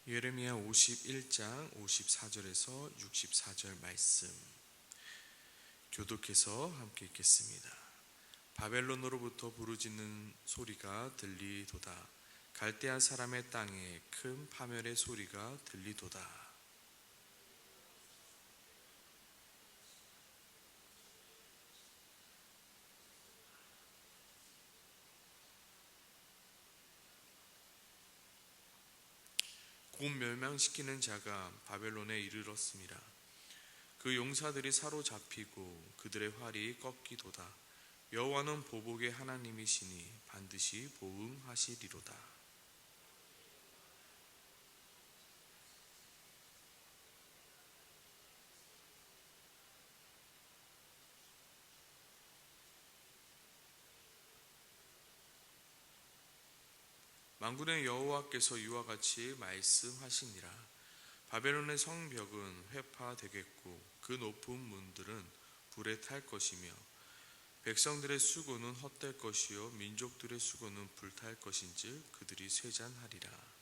예레미야 51장 54절에서 64절 말씀 교독해서 함께 읽겠습니다. 바벨론으로부터 부르짖는 소리가 들리도다. 갈대아 사람의 땅에 큰 파멸의 소리가 들리도다. 곧 멸망시키는 자가 바벨론에 이르렀습니다. 그 용사들이 사로잡히고 그들의 활이 꺾이도다. 여호와는 보복의 하나님이시니 반드시 보응하시리로다. 만군의 여호와께서 이와 같이 말씀하시니라. 바벨론의 성벽은 회파되겠고 그 높은 문들은 불에 탈 것이며 백성들의 수고는 헛될 것이요 민족들의 수고는 불탈 것인즉 그들이 쇠잔하리라.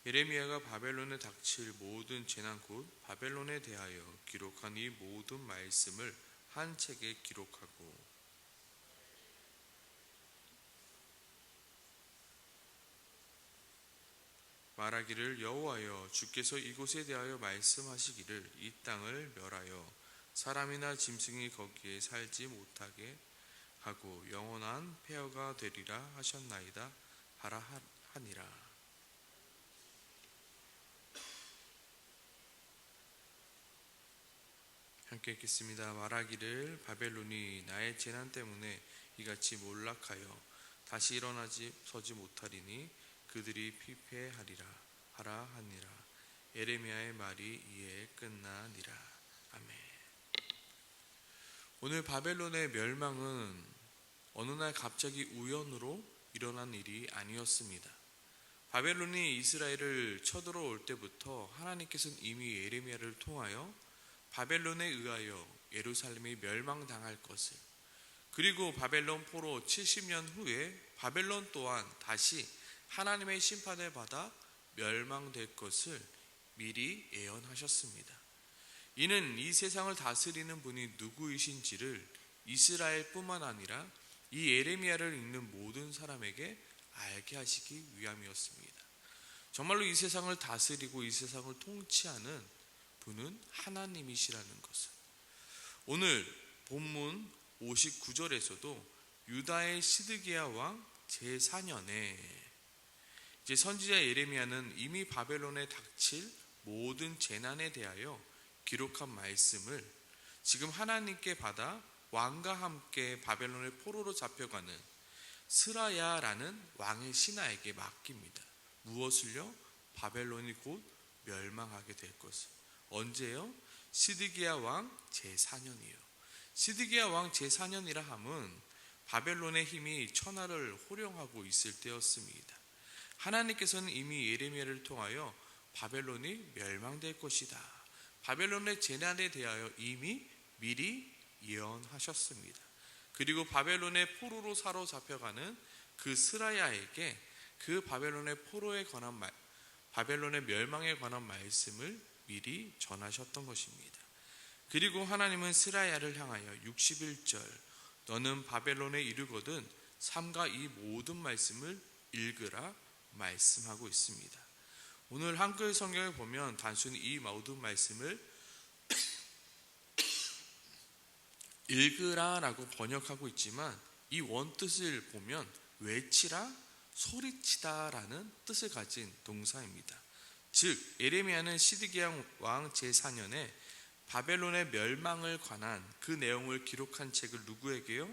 예레미야가 바벨론에 닥칠 모든 재난 곧 바벨론에 대하여 기록한 이 모든 말씀을 한 책에 기록하고 말하기를 여호와여 주께서 이곳에 대하여 말씀하시기를 이 땅을 멸하여 사람이나 짐승이 거기에 살지 못하게 하고 영원한 폐허가 되리라 하셨나이다 하라 하니라. 함께 읽겠습니다. 말하기를 바벨론이 나의 재난 때문에 이같이 몰락하여 다시 일어나지 서지 못하리니 그들이 피폐하리라 하라 하니라. 예레미야의 말이 이에 끝나니라. 아멘. 오늘 바벨론의 멸망은 어느 날 갑자기 우연으로 일어난 일이 아니었습니다. 바벨론이 이스라엘을 쳐들어올 때부터 하나님께서는 이미 예레미야를 통하여 바벨론에 의하여 예루살렘이 멸망당할 것을, 그리고 바벨론 포로 70년 후에 바벨론 또한 다시 하나님의 심판을 받아 멸망될 것을 미리 예언하셨습니다. 이는 이 세상을 다스리는 분이 누구이신지를 이스라엘뿐만 아니라 이 예레미야를 읽는 모든 사람에게 알게 하시기 위함이었습니다. 정말로 이 세상을 다스리고 이 세상을 통치하는 분은 하나님이시라는 것을. 오늘 본문 59절에서도 유다의 시드기야 왕 제4년에 이제 선지자 예레미야는 이미 바벨론에 닥칠 모든 재난에 대하여 기록한 말씀을 지금 하나님께 받아 왕과 함께 바벨론의 포로로 잡혀가는 스라야라는 왕의 신하에게 맡깁니다. 무엇을요? 바벨론이 곧 멸망하게 될 것을. 언제요? 시드기야 왕 제4년이요. 시드기야 왕 제4년이라 함은 바벨론의 힘이 천하를 호령하고 있을 때였습니다. 하나님께서는 이미 예레미야를 통하여 바벨론이 멸망될 것이다, 바벨론의 재난에 대하여 이미 미리 예언하셨습니다. 그리고 바벨론의 포로로 사로잡혀가는 그 스라야에게 그 바벨론의 포로에 관한 바벨론의 멸망에 관한 말씀을 미리 전하셨던 것입니다. 그리고 하나님은 스라야를 향하여 61절 너는 바벨론에 이르거든 삼가 이 모든 말씀을 읽으라 말씀하고 있습니다. 오늘 한글 성경을 보면 단순히 이 모든 말씀을 읽으라라고 번역하고 있지만 이 원뜻을 보면 외치라, 소리치다라는 뜻을 가진 동사입니다. 즉 예레미야는 시드기야 왕 제4년에 바벨론의 멸망을 관한 그 내용을 기록한 책을 누구에게요?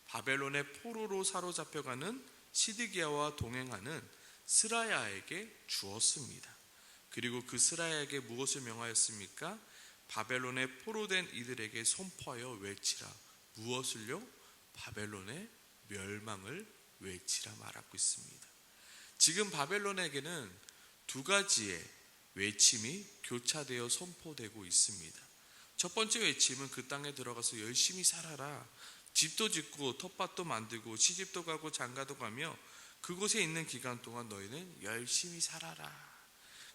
바벨론의 포로로 사로잡혀가는 시드기야와 동행하는 스라야에게 주었습니다. 그리고 그 스라야에게 무엇을 명하였습니까? 바벨론의 포로된 이들에게 선포하여 외치라. 무엇을요? 바벨론의 멸망을 외치라 말하고 있습니다. 지금 바벨론에게는 두 가지의 외침이 교차되어 선포되고 있습니다. 첫 번째 외침은 그 땅에 들어가서 열심히 살아라. 집도 짓고 텃밭도 만들고 시집도 가고 장가도 가며 그곳에 있는 기간 동안 너희는 열심히 살아라.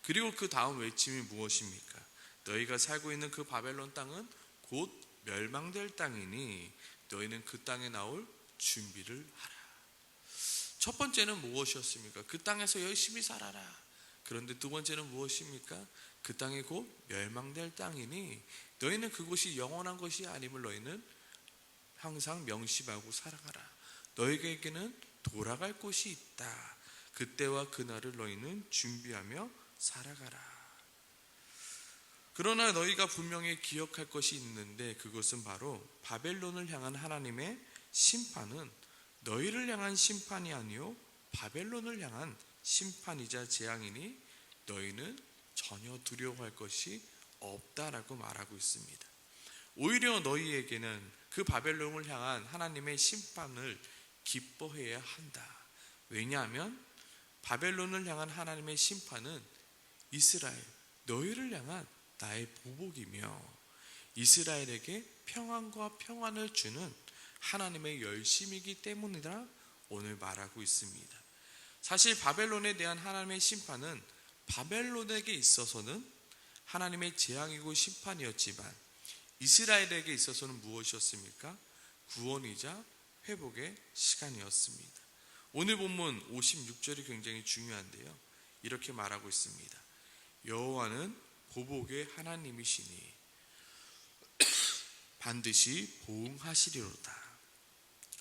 그리고 그 다음 외침이 무엇입니까? 너희가 살고 있는 그 바벨론 땅은 곧 멸망될 땅이니 너희는 그 땅에 나올 준비를 하라. 첫 번째는 무엇이었습니까? 그 땅에서 열심히 살아라. 그런데 두 번째는 무엇입니까? 그 땅이 곧 멸망될 땅이니 너희는 그곳이 영원한 것이 아님을 너희는 항상 명심하고 살아가라. 너희에게는 돌아갈 곳이 있다. 그때와 그날을 너희는 준비하며 살아가라. 그러나 너희가 분명히 기억할 것이 있는데 그것은 바로 바벨론을 향한 하나님의 심판은 너희를 향한 심판이 아니요 바벨론을 향한 심판이자 재앙이니 너희는 전혀 두려워할 것이 없다라고 말하고 있습니다. 오히려 너희에게는 그 바벨론을 향한 하나님의 심판을 기뻐해야 한다. 왜냐하면 바벨론을 향한 하나님의 심판은 이스라엘, 너희를 향한 나의 보복이며 이스라엘에게 평안과 평안을 주는 하나님의 열심이기 때문이라 오늘 말하고 있습니다. 사실 바벨론에 대한 하나님의 심판은 바벨론에게 있어서는 하나님의 재앙이고 심판이었지만 이스라엘에게 있어서는 무엇이었습니까? 구원이자 회복의 시간이었습니다. 오늘 본문 56절이 굉장히 중요한데요. 이렇게 말하고 있습니다. 여호와는 보복의 하나님이시니 반드시 보응하시리로다.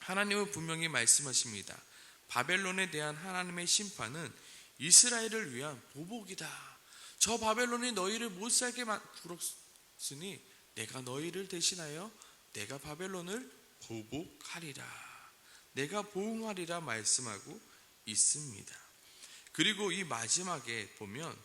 하나님은 분명히 말씀하십니다. 바벨론에 대한 하나님의 심판은 이스라엘을 위한 보복이다. 저 바벨론이 너희를 못살게 굴었으니 내가 너희를 대신하여 내가 바벨론을 보복하리라. 내가 보응하리라 말씀하고 있습니다. 그리고 이 마지막에 보면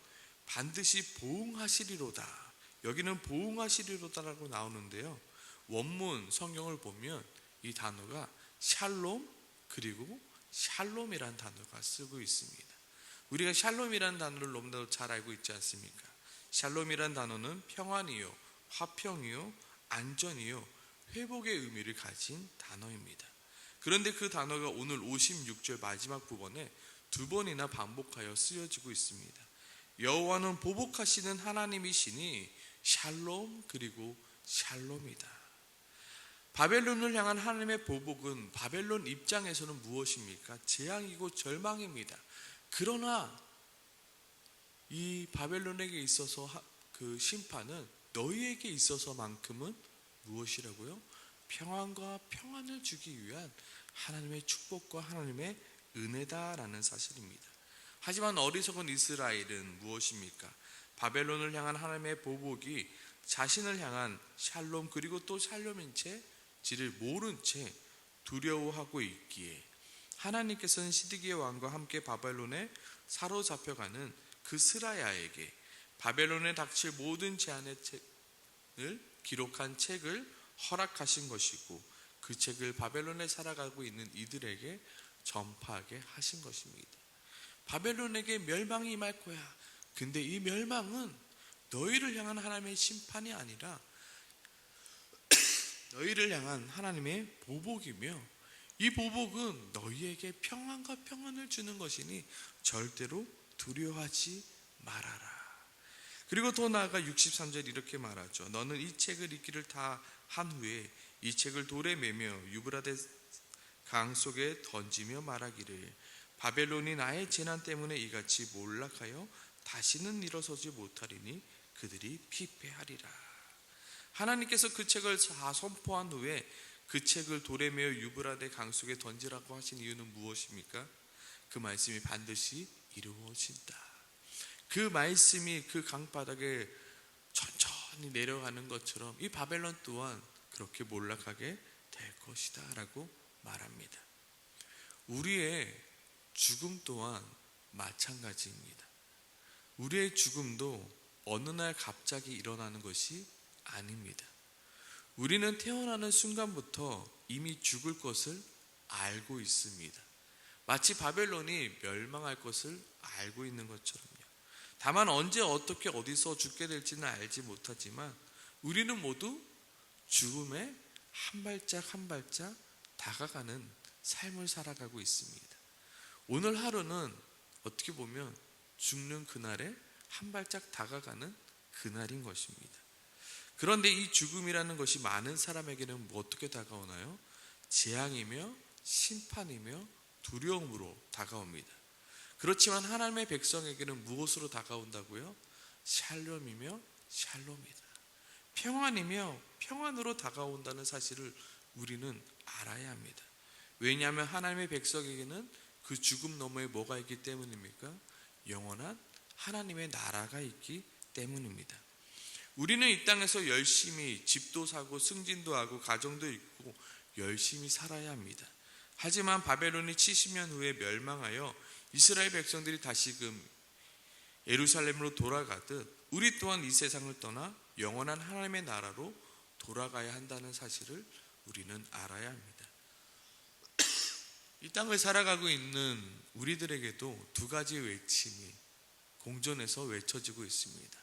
반드시 보응하시리로다. 여기는 보응하시리로다라고 나오는데요. 원문 성경을 보면 이 단어가 샬롬 그리고 샬롬이라는 단어가 쓰고 있습니다. 우리가 샬롬이라는 단어를 너무나도 잘 알고 있지 않습니까? 샬롬이라는 단어는 평안이요, 화평이요, 안전이요, 회복의 의미를 가진 단어입니다. 그런데 그 단어가 오늘 56절 마지막 부분에 두 번이나 반복하여 쓰여지고 있습니다. 여호와는 보복하시는 하나님이시니 샬롬 그리고 샬롬이다. 바벨론을 향한 하나님의 보복은 바벨론 입장에서는 무엇입니까? 재앙이고 절망입니다. 그러나 이 바벨론에게 있어서 그 심판은 너희에게 있어서만큼은 무엇이라고요? 평안과 평안을 주기 위한 하나님의 축복과 하나님의 은혜다라는 사실입니다. 하지만 어리석은 이스라엘은 무엇입니까? 바벨론을 향한 하나님의 보복이 자신을 향한 샬롬 그리고 또 샬롬인 채 지를 모른 채 두려워하고 있기에 하나님께서는 시드기야 왕과 함께 바벨론에 사로잡혀가는 그 스라야에게 바벨론에 닥칠 모든 재앙의 책을 기록한 책을 허락하신 것이고 그 책을 바벨론에 살아가고 있는 이들에게 전파하게 하신 것입니다. 바벨론에게 멸망이 임할 거야. 근데 이 멸망은 너희를 향한 하나님의 심판이 아니라 너희를 향한 하나님의 보복이며 이 보복은 너희에게 평안과 평안을 주는 것이니 절대로 두려워하지 말아라. 그리고 더 나아가 63절 이렇게 말하죠. 너는 이 책을 읽기를 다 한 후에 이 책을 돌에 매며 유브라데 강 속에 던지며 말하기를 바벨론이 나의 재난 때문에 이같이 몰락하여 다시는 일어서지 못하리니 그들이 피폐하리라. 하나님께서 그 책을 다 선포한 후에 그 책을 돌에 매어 유브라데 강 속에 던지라고 하신 이유는 무엇입니까? 그 말씀이 반드시 이루어진다. 그 말씀이 그 강바닥에 천천히 내려가는 것처럼 이 바벨론 또한 그렇게 몰락하게 될 것이다 라고 말합니다. 우리의 죽음 또한 마찬가지입니다. 우리의 죽음도 어느 날 갑자기 일어나는 것이 아닙니다. 우리는 태어나는 순간부터 이미 죽을 것을 알고 있습니다. 마치 바벨론이 멸망할 것을 알고 있는 것처럼요. 다만 언제 어떻게 어디서 죽게 될지는 알지 못하지만 우리는 모두 죽음에 한 발짝 한 발짝 다가가는 삶을 살아가고 있습니다. 오늘 하루는 어떻게 보면 죽는 그날에 한 발짝 다가가는 그날인 것입니다. 그런데 이 죽음이라는 것이 많은 사람에게는 어떻게 다가오나요? 재앙이며 심판이며 두려움으로 다가옵니다. 그렇지만 하나님의 백성에게는 무엇으로 다가온다고요? 샬롬이며 샬롬이다. 평안이며 평안으로 다가온다는 사실을 우리는 알아야 합니다. 왜냐하면 하나님의 백성에게는 그 죽음 너머에 뭐가 있기 때문입니까? 영원한 하나님의 나라가 있기 때문입니다. 우리는 이 땅에서 열심히 집도 사고 승진도 하고 가정도 있고 열심히 살아야 합니다. 하지만 바벨론이 70년 후에 멸망하여 이스라엘 백성들이 다시금 예루살렘으로 돌아가듯 우리 또한 이 세상을 떠나 영원한 하나님의 나라로 돌아가야 한다는 사실을 우리는 알아야 합니다. 이 땅을 살아가고 있는 우리들에게도 두 가지 외침이 공존해서 외쳐지고 있습니다.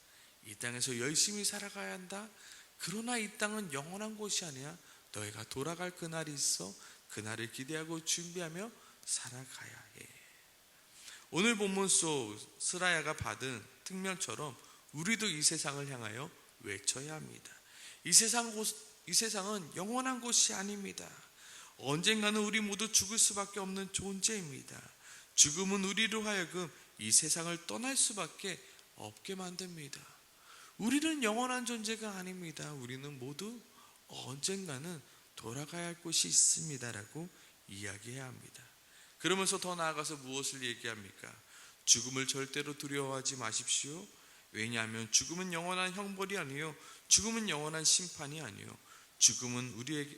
이 땅에서 열심히 살아가야 한다. 그러나 이 땅은 영원한 곳이 아니야. 너희가 돌아갈 그날이 있어. 그날을 기대하고 준비하며 살아가야 해. 오늘 본문 속 스라야가 받은 특명처럼 우리도 이 세상을 향하여 외쳐야 합니다. 이 세상은 영원한 곳이 아닙니다. 언젠가는 우리 모두 죽을 수밖에 없는 존재입니다. 죽음은 우리로 하여금 이 세상을 떠날 수밖에 없게 만듭니다. 우리는 영원한 존재가 아닙니다. 우리는 모두 언젠가는 돌아가야 할 곳이 있습니다라고 이야기해야 합니다. 그러면서 더 나아가서 무엇을 얘기합니까? 죽음을 절대로 두려워하지 마십시오. 왜냐하면 죽음은 영원한 형벌이 아니요, 죽음은 영원한 심판이 아니요, 죽음은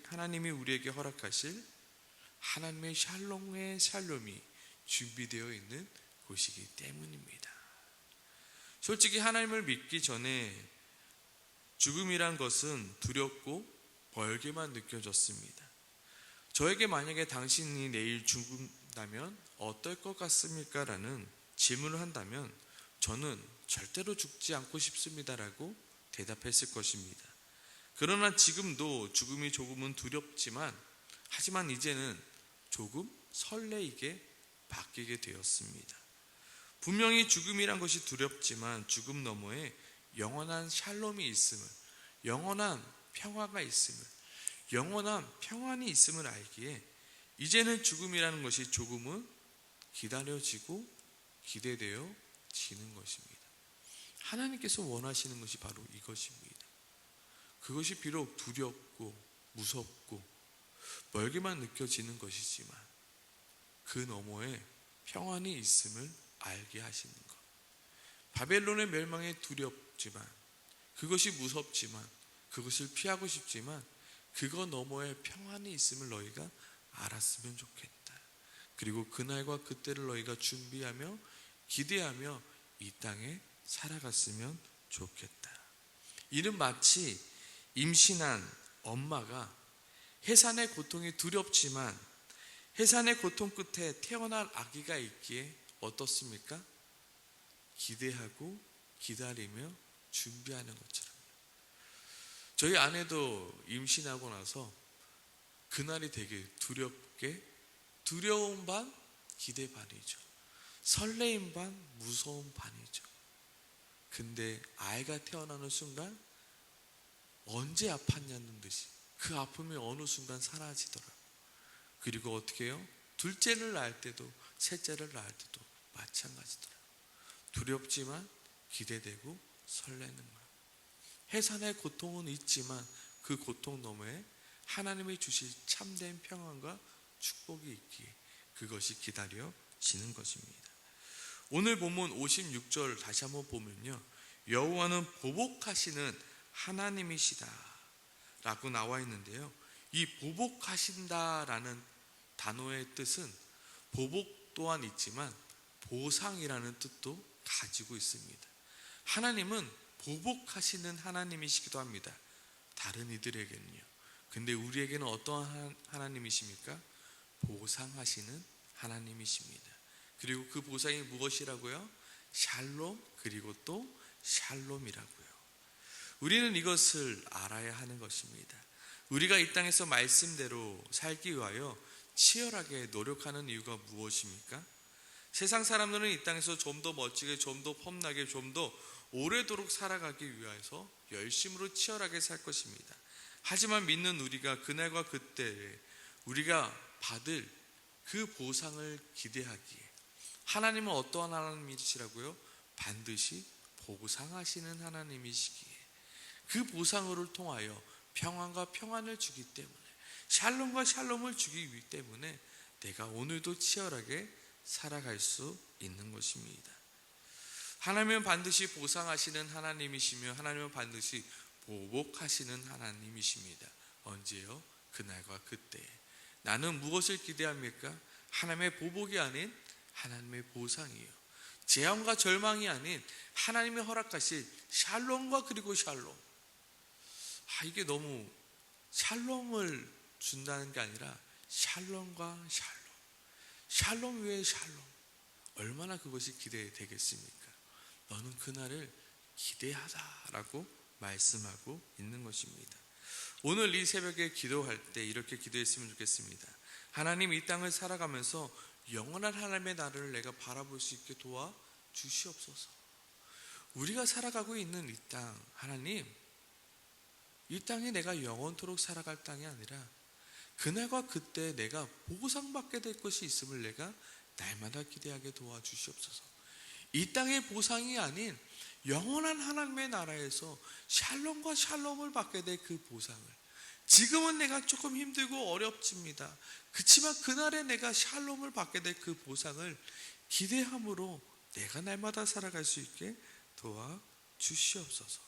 하나님이 우리에게 허락하실 하나님의 샬롬의 샬롬이 준비되어 있는 곳이기 때문입니다. 솔직히 하나님을 믿기 전에 죽음이란 것은 두렵고 멀게만 느껴졌습니다. 저에게 만약에 당신이 내일 죽는다면 어떨 것 같습니까? 라는 질문을 한다면 저는 절대로 죽지 않고 싶습니다라고 대답했을 것입니다. 그러나 지금도 죽음이 조금은 두렵지만 하지만 이제는 조금 설레이게 바뀌게 되었습니다. 분명히 죽음이란 것이 두렵지만 죽음 너머에 영원한 샬롬이 있음을, 영원한 평화가 있음을, 영원한 평안이 있음을 알기에 이제는 죽음이라는 것이 조금은 기다려지고 기대되어지는 것입니다. 하나님께서 원하시는 것이 바로 이것입니다. 그것이 비록 두렵고 무섭고 멀게만 느껴지는 것이지만 그 너머에 평안이 있음을 알게 하시는 것. 바벨론의 멸망에 두렵지만, 그것이 무섭지만, 그것을 피하고 싶지만 그거 너머에 평안이 있음을 너희가 알았으면 좋겠다. 그리고 그날과 그때를 너희가 준비하며 기대하며 이 땅에 살아갔으면 좋겠다. 이는 마치 임신한 엄마가 해산의 고통이 두렵지만 해산의 고통 끝에 태어날 아기가 있기에 어떻습니까? 기대하고 기다리며 준비하는 것처럼. 저희 아내도 임신하고 나서 그날이 되게 두렵게, 두려움 반 기대 반이죠. 설레임 반 무서움 반이죠. 근데 아이가 태어나는 순간 언제 아팠냐는 듯이 그 아픔이 어느 순간 사라지더라고요. 그리고 어떻게 해요? 둘째를 낳을 때도 셋째를 낳을 때도 마찬가지더라고요. 두렵지만 기대되고 설레는 마음. 해산의 고통은 있지만 그 고통 너머에 하나님이 주실 참된 평안과 축복이 있기에 그것이 기다려지는 것입니다. 오늘 본문 56절 다시 한번 보면요, 여호와는 보복하시는 하나님이시다 라고 나와 있는데요, 이 보복하신다라는 단어의 뜻은 보복 또한 있지만 보상이라는 뜻도 가지고 있습니다. 하나님은 보복하시는 하나님이시기도 합니다. 다른 이들에게는요. 근데 우리에게는 어떠한 하나님이십니까? 보상하시는 하나님이십니다. 그리고 그 보상이 무엇이라고요? 샬롬 그리고 또 샬롬이라고요. 우리는 이것을 알아야 하는 것입니다. 우리가 이 땅에서 말씀대로 살기 위하여 치열하게 노력하는 이유가 무엇입니까? 세상 사람들은 이 땅에서 좀 더 멋지게, 좀 더 폼나게, 좀 더 오래도록 살아가기 위해서 열심으로 치열하게 살 것입니다. 하지만 믿는 우리가 그날과 그때에 우리가 받을 그 보상을 기대하기에 하나님은 어떠한 하나님이시라고요? 반드시 보상하시는 하나님이시기에 그 보상을 통하여 평안과 평안을 주기 때문에, 샬롬과 샬롬을 주기 때문에 내가 오늘도 치열하게 살아갈 수 있는 것입니다. 하나님은 반드시 보상하시는 하나님이시며 하나님은 반드시 보복하시는 하나님이십니다. 언제요? 그날과 그때에. 나는 무엇을 기대합니까? 하나님의 보복이 아닌 하나님의 보상이에요. 재앙과 절망이 아닌 하나님의 허락하실 샬롬과 그리고 샬롬. 이게 너무 샬롬을 준다는 게 아니라 샬롬과 샬롬. 샬롬 외에 샬롬. 얼마나 그것이 기대되겠습니까? 너는 그날을 기대하다라고 말씀하고 있는 것입니다. 오늘 이 새벽에 기도할 때 이렇게 기도했으면 좋겠습니다. 하나님, 이 땅을 살아가면서 영원한 하나님의 나라를 내가 바라볼 수 있게 도와 주시옵소서. 우리가 살아가고 있는 이 땅, 하나님, 이 땅이 내가 영원토록 살아갈 땅이 아니라 그날과 그때 내가 보상받게 될 것이 있음을 내가 날마다 기대하게 도와주시옵소서. 이 땅의 보상이 아닌 영원한 하나님의 나라에서 샬롬과 샬롬을 받게 될 그 보상을, 지금은 내가 조금 힘들고 어렵습니다. 그렇지만 그날에 내가 샬롬을 받게 될 그 보상을 기대함으로 내가 날마다 살아갈 수 있게 도와주시옵소서.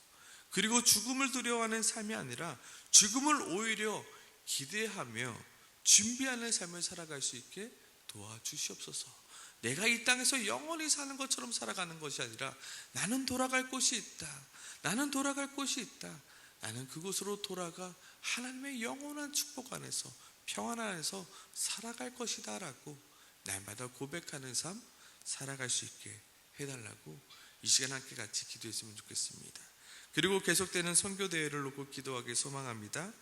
그리고 죽음을 두려워하는 삶이 아니라 죽음을 오히려 기대하며 준비하는 삶을 살아갈 수 있게 도와주시옵소서. 내가 이 땅에서 영원히 사는 것처럼 살아가는 것이 아니라 나는 돌아갈 곳이 있다. 나는 돌아갈 곳이 있다. 나는 그곳으로 돌아가 하나님의 영원한 축복 안에서, 평안 안에서 살아갈 것이다 라고 날마다 고백하는 삶 살아갈 수 있게 해달라고 이 시간 함께 같이 기도했으면 좋겠습니다. 그리고 계속되는 선교대회를 놓고 기도하기 소망합니다.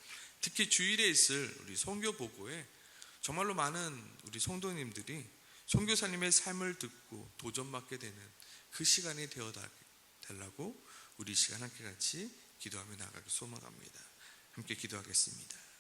특히 주일에 있을 우리 선교 보고에 정말로 많은 우리 성도님들이 선교사님의 삶을 듣고 도전받게 되는 그 시간이 되어달라고 우리 시간 함께 같이 기도하며 나가기 소망합니다. 함께 기도하겠습니다.